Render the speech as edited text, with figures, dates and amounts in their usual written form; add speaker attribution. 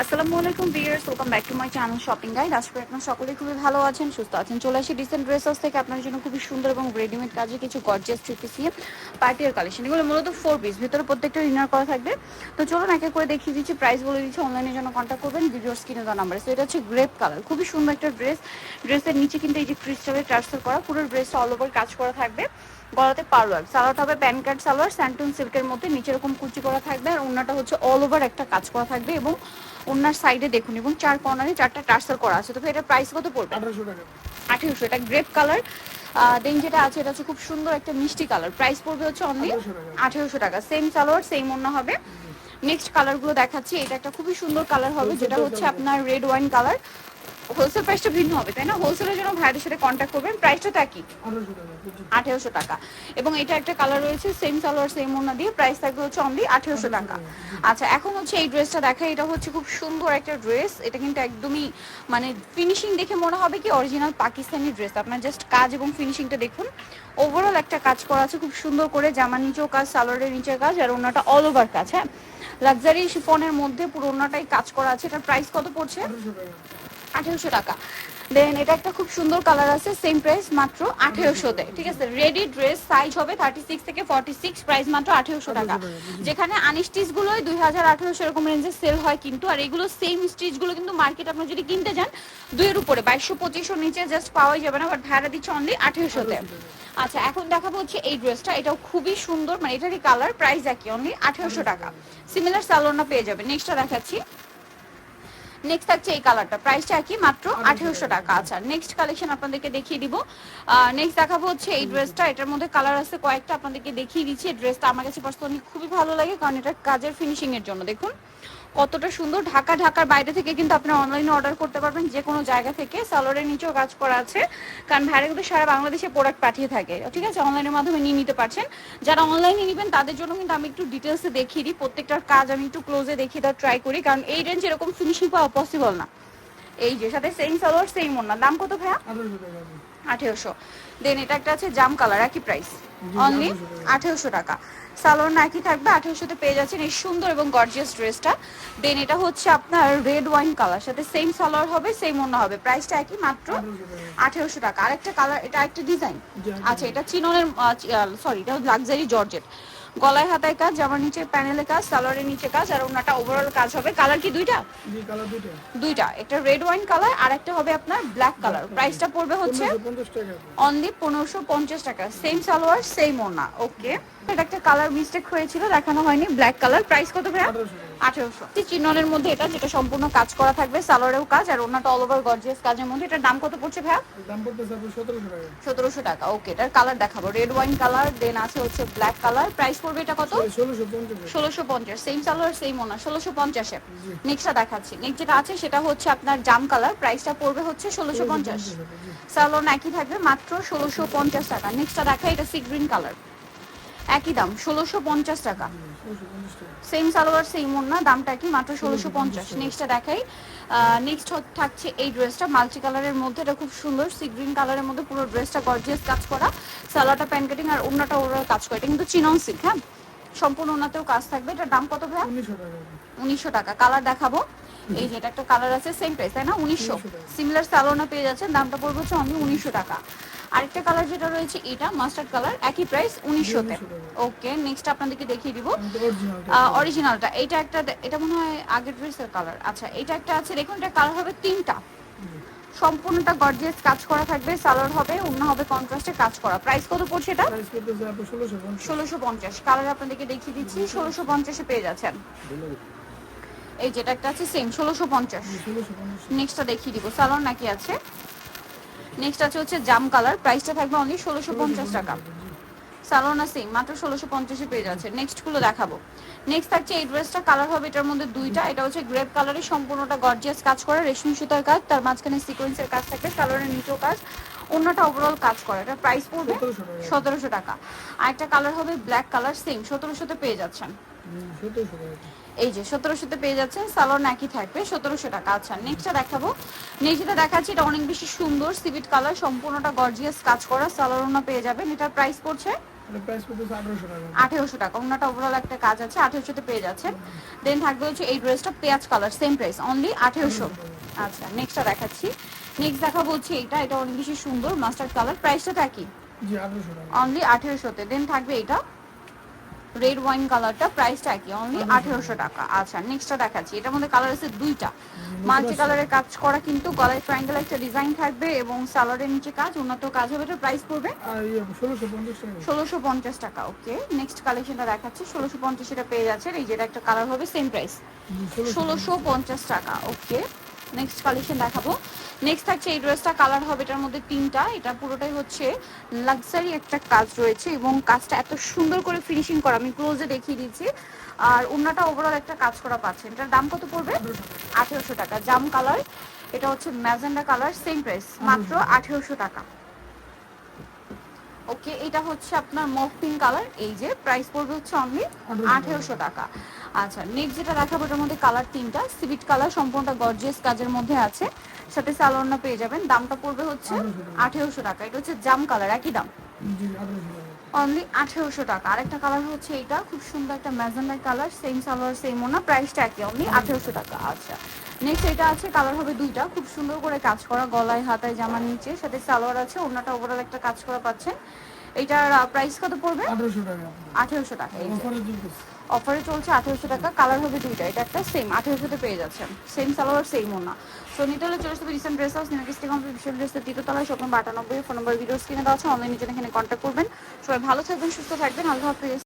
Speaker 1: আসসালামু আলাইকুম viewers, welcome back to my channel shopping guide. আশা করি আপনারা সকলেই খুবই ভালো আছেন, সুস্থ আছেন। চলে আসি ডিসেন্ট ড্রেসেস থেকে আপনার জন্য খুবই সুন্দর এবং রেডিমেড কাজে কিছু গর্জিয়াস থ্রি পিস নিয়ে পার্টিয়ার কালেকশন। এগুলো মূলত 4 পিস, ভিতরে প্রত্যেকটা ইনার করা থাকবে। তো চলুন এক এক করে দেখিয়ে দিচ্ছি, প্রাইস বলে দিচ্ছি। অনলাইনের জন্য কন্ট্যাক্ট করবেন ভিডিওর স্ক্রিনে দেওয়া নাম্বারে। সো এটা হচ্ছে গ্রেপ কালার, খুবই সুন্দর একটা ড্রেস। ড্রেসের নিচে কিন্তু এই যে ক্রিস্টালের ট্রান্সফার করা, পুরো ড্রেসটা অল ওভার কাজ করা থাকবে। গলাতে পার্লার সালোয়ার হবে প্যান কার্ড সালোয়ার, স্যান্টুন সিল্কের মধ্যে, নিচে এরকম কুচি করা থাকবে। আর ওড়নাটা হচ্ছে অল ওভার একটা কাজ করা থাকবে এবং ওনার সাইডে দেখুন এবং চার কর্নারে চারটা টার্সাল করা আছে। তো এটা প্রাইস কত পড়বে? 1800 টাকা। 1800। এটা গ্রেপ কালার। দেন যেটা আছে এটা হচ্ছে খুব সুন্দর একটা মিষ্টি কালার, প্রাইস পড়বে হচ্ছে অনলি 1800 টাকা। সেম সালোয়ার সেম ওড়না হবে। নেক্সট কালারগুলো দেখাচ্ছি। এটা একটা খুবই সুন্দর কালার হবে, যেটা হচ্ছে আপনার রেড ওয়াইন কালার। হোলসেল প্রাইসটা ভিন্ন হবে, তাই না? হোলসেলের জন্য ভাইদের সাথে কন্ট্যাক্ট করবেন। প্রাইসটা তো একই, 1800 টাকা। এবং এটা একটা কালার রয়েছে, সেম সালোয়ার সেম ওড়না দিয়ে, প্রাইস থাকবে হচ্ছে অনলি 1800 টাকা। আচ্ছা, এখন হচ্ছে এই ড্রেসটা দেখাই। এটা হচ্ছে খুব সুন্দর একটা ড্রেস। এটা কিন্তু একদমই মানে ফিনিশিং দেখে মনে হবে কি অরিজিনাল পাকিস্তানি ড্রেস। আপনার জাস্ট কাজ এবং ফিনিশিংটা দেখুন। ওভারঅল একটা কাজ করা আছে খুব সুন্দর করে, জামার নিচেও কাজ, সালোয়ারের নিচে কাজ, আর ওড়নাটা অল ওভার কাজ। হ্যাঁ, লাক্সারি শিফনের মধ্যে পুরো ওড়নাটাই কাজ করা আছে। এটার প্রাইস কত পড়ছে? 1800 টাকা। দেন এটা একটা খুব সুন্দর কালার আছে, সেম প্রাইস মাত্র 1800-তে। ঠিক আছে, রেডি ড্রেস, সাইজ হবে 36 থেকে 46, প্রাইস মাত্র 1800 টাকা। যেখানে আনস্টিচ গুলোই 2000-1800 এরকম রেঞ্জে সেল হয় কিন্তু, আর এগুলো সেম স্টিচ গুলো কিন্তু মার্কেট আপনারা যদি কিনতে যান 2 এর উপরে 2200-2500 নিচে জাস্ট পাওয়াই যাবে না, বাট ভাড়া দিচ্ছে অনলি 1800-তে। আচ্ছা, এখন দেখাবো হচ্ছে এই ড্রেসটা। এটাও খুবই সুন্দর, মানে এটারই কালার, প্রাইস একই, অনলি 1800 টাকা। সিমিলার সালোয়ারটা পেয়ে যাবে। নেক্সটটা দেখাচ্ছি। নেক্সট থাকছে এই কালারটা, প্রাইসটা একই, মাত্র 1800 টাকা। আচ্ছা, নেক্সট কালেকশন আপনাদেরকে দেখিয়ে দিব। নেক্সট দেখাবো হচ্ছে এই ড্রেসটা। এটার মধ্যে কালার আছে কয়েকটা, আপনাদেরকে দেখিয়ে দিচ্ছি। এই ড্রেসটা আমার কাছে পার্সোনালি খুবই ভালো লাগে, কারণ এটা কাজের ফিনিশিং এর জন্য দেখুন কতটা সুন্দর। ঢাকার বাইরে থেকে কিন্তু আপনারা অনলাইনে অর্ডার করতে পারবেন, যে কোনো জায়গা থেকে। সালোয়ারের নিচেও কাজ করা আছে, কারণ ভাইরা কিন্তু সারা বাংলাদেশে প্রোডাক্ট পাঠিয়ে থাকে। ঠিক আছে, অনলাইনের মাধ্যমে নিয়ে নিতে পারছেন। যারা অনলাইনে নেবেন তাদের জন্য কিন্তু আমি একটু ডিটেলসে দেখিয়ে দিই, প্রত্যেকটার কাজ আমি একটু ক্লোজে দেখিয়ে দেওয়ার ট্রাই করি, কারণ এই রেঞ্জ এরকম ফিনিশিং পাওয়া পসিবল না। এই যে সাথে সেম সালোয়ার সেম ওড়না, দাম কত ভাইয়া? 1800। দেন এটা একটা আছে জাম কালার, একই প্রাইস, অনলি 1800 টাকা। সালোয়ার না একই থাকবে, 1800-তে পেয়ে যাচ্ছেন এই সুন্দর এবং গর্জিয়াস ড্রেসটা। দেন এটা হচ্ছে আপনার রেড ওয়াইন কালার, সাথে সেম সালোয়ার হবে সেম ওড়না হবে, প্রাইসটা একই, মাত্র 1800 টাকা। আরেকটা কালার, এটা একটা ডিজাইন। আচ্ছা, এটা চিননের, সরি, এটা লাক্সারি জর্জেট। গলায় হাতায় কাজ, জামার নিচে প্যানেলে কাজ, সালোয়ারের নিচে কাজ, আর ওনাটা ওভারঅল কাজ হবে। কালার কি দুইটা? দুইটা, একটা রেড ওয়াইন কালার আর একটা হবে আপনার ব্ল্যাক কালার। প্রাইসটা পড়বে হচ্ছে অনলি 1550 টাকা। সেম সালোয়ার সেম ওড়না। ওকে, এটা একটা কালার মিস্টেক হয়েছিল, দেখানো হয়নি, ব্ল্যাক কালার। প্রাইস কত ভাইয়া? 1800। চিননের মধ্যে এটা, যেটা সম্পূর্ণ কাজ করা থাকবে, সালোয়ারেও কাজ আর ওড়নাটা অল ওভার গর্জিয়াস কাজের মধ্যে। এটার দাম কত পড়ছে ভাইয়া? দাম পড়তেছে 1700 টাকা। ওকে, এটার কালার দেখাবো, রেড ওয়াইন কালার, দেন আছে হচ্ছে ব্ল্যাক কালার। প্রাইস পড়বে এটা কত? 1650। সেম সালোয়ার সেম ওড়না, 1650-এ। নেক্সটটা দেখাচ্ছি। নেক্সট যেটা আছে সেটা হচ্ছে আপনার জাম কালার, প্রাইসটা পড়বে হচ্ছে 1650। সালোয়ার একই থাকবে, মাত্র 1650 টাকা। নেক্সটটা দেখাই, এটা সি গ্রিন কালার, একই দাম, 1650 টাকা। সেম সালোয়ার সেম ওড়না, দামটা কি, মাত্র 1650। নেক্সটটা দেখাই। নেক্সট থাকছে এই ড্রেসটা মাল্টি কালারের মধ্যে। এটা খুব সুন্দর সি গ্রিন কালারের মধ্যে, পুরো ড্রেসটা গর্জিয়াস কাজ করা, সালোয়ারটা প্যান কাটিং আর ওড়নাটা ওরা কাজ করা। এটা কিন্তু চিনন সিল্ক, হ্যাঁ, সম্পূর্ণ ওড়নাতেও কাজ থাকবে। এটার দাম কত ভাইয়া? 1900 টাকা। কালার দেখাবো। এই যে এটা একটা কালার আছে, সেম প্রাইস, তাই না? 1900। সিমিলার সালোনা পেয়ে যাচ্ছেন, দামটা পড়বে হচ্ছে অনলি 1900 টাকা। আরেকটা কালার যেটা রয়েছে এটা মাস্টার্ড কালার, একই প্রাইস, 1900-তে। ওকে, নেক্সট আপনাদেরকে দেখিয়ে দিব অরিজিনালটা। এটা একটা, এটা মনে হয় আগের ড্রেসের কালার। আচ্ছা, এটা একটা আছে, দেখুন এটা কালার হবে তিনটা, সম্পূর্ণটা গর্জিয়াস কাজ করা থাকবে, সালোয়ার হবে, ওড়না হবে কন্ট্রাস্টে কাজ করা। প্রাইস কত পড়ছে এটা? 1650। কালার আপনাদেরকে দেখিয়ে দিচ্ছি, 1650-এ পেয়ে যাচ্ছেন। এই যেটা একটা আছে সেম 1650। নেক্সটটা দেখিয়ে দিব, সালোয়ার নাকি আছে। নেক্সট আছে হচ্ছে জাম কালার, প্রাইসটা থাকবে অনলি 1650 টাকা। সালোনা সেম, মাত্র 1650-এ পেয়ে যাচ্ছে। নেক্সট গুলো দেখাবো। নেক্সট থাকছে এই ড্রেসটা, কালার হবে এটার মধ্যে দুইটা। এটা হচ্ছে গ্রেপ কালারের, সম্পূর্ণটা গর্জিয়াস কাজ করা, রেশমি সুতার কাজ, তার মাঝখানে সিকোয়েন্সের কাজ থাকবে, সালোয়ারের নিচেও কাজ, অন্যটা ওভারঅল কাজ করা। এটা প্রাইস পড়বে 1700 টাকা। আর একটা কালার হবে ব্ল্যাক কালার, সেম 1700-তে পেয়ে যাচ্ছেন। এই যে 1700-তে পেয়ে যাচ্ছেন, সালোয়ার একই থাকবে, 1700 টাকা। আচ্ছা, নেক্সটটা দেখাবো। নেক্সটটা দেখাচ্ছি, এটা অনেক বেশি সুন্দর সিভিট কালার, সম্পূর্ণটা গর্জিয়াস কাজ করা, সালোয়ার পেয়ে যাবেন। এটার প্রাইস পড়ছে
Speaker 2: এটা প্রাইস পড়তেছে 1800 টাকা।
Speaker 1: 1800 টাকা। ওনাটা ওভারঅল একটা কাজ আছে, 1800 তে পেয়ে যাচ্ছেন। দেন থাকবে হচ্ছে এই ড্রেসটা পেঁয়াজ কালার, সেম প্রাইস অনলি 1800।
Speaker 2: 1800 টাকা।
Speaker 1: আচ্ছা নেক্সটটা দেখাচ্ছি। নেক্সট দেখাবো হচ্ছে এটা অনেক বেশি সুন্দর মাস্টার্ড কালার, প্রাইসটা কি?
Speaker 2: জি 1800 টাকা।
Speaker 1: অনলি 1800 তে। দেন থাকবে এটা রেড ওয়াইন কালারটা, প্রাইসটা কি? অনলি 1800 টাকা। আচ্ছা নেক্সটটা দেখাচ্ছি। এটার মধ্যে কালার আছে দুইটা, মাল্টি কালারের কাজ করা, কিন্তু গলায় ট্রায়াঙ্গেল একটা ডিজাইন থাকবে এবং সালোয়ারের নিচে কাজ, উন্নত কাজ হবে। এটা প্রাইস পড়বে
Speaker 2: আর ইয়ে 1650 টাকা।
Speaker 1: 1650 টাকা। ওকে নেক্সট কালেকশনটা দেখাচ্ছি। 1650 এটা পেয়ে যাচ্ছে। এই যেটা একটা কালার হবে সেম প্রাইস,
Speaker 2: জি
Speaker 1: 1650 টাকা। ওকে নেক্সট কালেকশন দেখাবো। নেক্সট থাকছে এই ড্রেসটা, কালার হবে এটার মধ্যে তিনটা। এটা পুরোটাই হচ্ছে লাক্সারি একটা কাজ রয়েছে এবং কাজটা এত সুন্দর করে ফিনিশিং করা, আমি ক্লোজে দেখিয়ে দিচ্ছি। আর ওন্নাটা ওভারঅল একটা কাজ করা পাচ্ছেন। এটার দাম কত পড়বে? 1800 টাকা। জাম কালার, এটা হচ্ছে ম্যাজেন্ডা কালার, সেম প্রাইস মাত্র 1800 টাকা। ওকে এটা হচ্ছে আপনার মফ পিঙ্ক কালার, এই যে প্রাইস পড়বে হচ্ছে অনলি 1800 টাকা। আচ্ছা নেক্সট যেটা দেখাবো এটার মধ্যে কালার তিনটা, সিভিট কালার, সম্পূর্ণটা গর্জিয়াস কাজের মধ্যে আছে, সাথে সালোয়ারটা পেয়ে যাবেন। দামটা পড়বে হচ্ছে 1800 টাকা। এটা হচ্ছে জাম কালার, একই দাম
Speaker 2: জি 1800 টাকা।
Speaker 1: অনলি 1800 টাকা। আরেকটা কালার হচ্ছে এটা, খুব সুন্দর একটা magenta colour, same salwar same ওনা, প্রাইসটা একই অনলি 1800 টাকা। আচ্ছা নেক্সট এটা আছে, কালার হবে দুইটা, খুব সুন্দর করে কাজ করা, গলায় হাতায় জামার নিচে, সাথে সালোয়ার আছে, ওনাটা ওভারঅল একটা কাজ করা পাচ্ছেন। এটার প্রাইস কত পড়বে?
Speaker 2: 1800 টাকা।
Speaker 1: 1800 টাকা। এই যে
Speaker 2: অফারে চলতেছে।
Speaker 1: অফারে চলছে 1800 টাকা। কালার হবে দুইটা, এটা একটা সেম 1800 তে পেয়ে যাচ্ছেন, সেম সালোয়ার সেম ওনা। সো নিতে হলে চলে আসবে রিসেন্ট ড্রেস হাউস, নিমাকিস্টি কমপ্লিট বিশাল ড্রেসের তৃতীয়তলায়, shop number 98, phone number video স্ক্রিনে দেওয়া আছে, অনলাইনে জন্য এখানে কন্ট্যাক্ট করবেন। সবাই ভালো থাকবেন, সুস্থ থাকবেন, আল্লাহ হাফেজ।